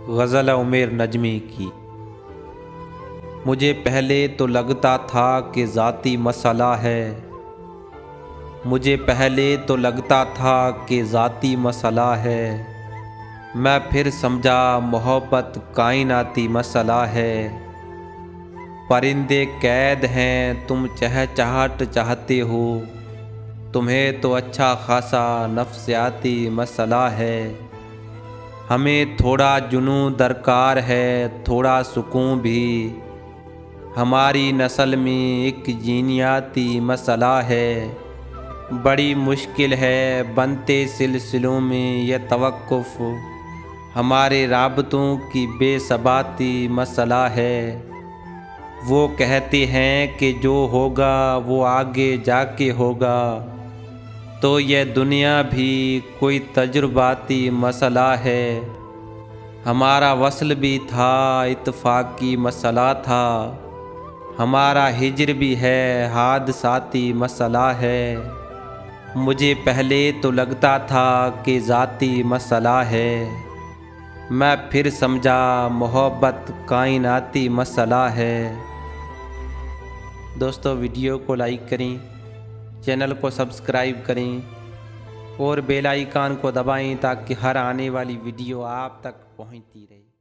गज़ल उमर नजमी की। मुझे पहले तो लगता था कि ज़ाती मसला है, मुझे पहले तो लगता था कि ज़ाती मसला है। मैं फिर समझा मोहब्बत कायनाती मसला है। परिंदे कैद हैं, तुम चहचहाट चाहते हो, तुम्हें तो अच्छा खासा नफ्सियाती मसला है। हमें थोड़ा जुनू दरकार है, थोड़ा सुकून भी, हमारी नस्ल में एक जीनियाती मसला है। बड़ी मुश्किल है बनते सिलसिलों में यह तवक्कुफ़, हमारे राबतों की बेसबाती मसला है। वो कहते हैं कि जो होगा वो आगे जाके होगा, तो यह दुनिया भी कोई तजुर्बाती मसला है। हमारा वस्ल भी था इत्तफाकी मसला था, हमारा हिज्र भी है हादसाती मसला है। मुझे पहले तो लगता था कि ज़ाती मसला है, मैं फिर समझा मोहब्बत कायनाती मसला है। दोस्तों, वीडियो को लाइक करें, चैनल को सब्सक्राइब करें और बेल आइकन को दबाएं ताकि हर आने वाली वीडियो आप तक पहुंचती रहे।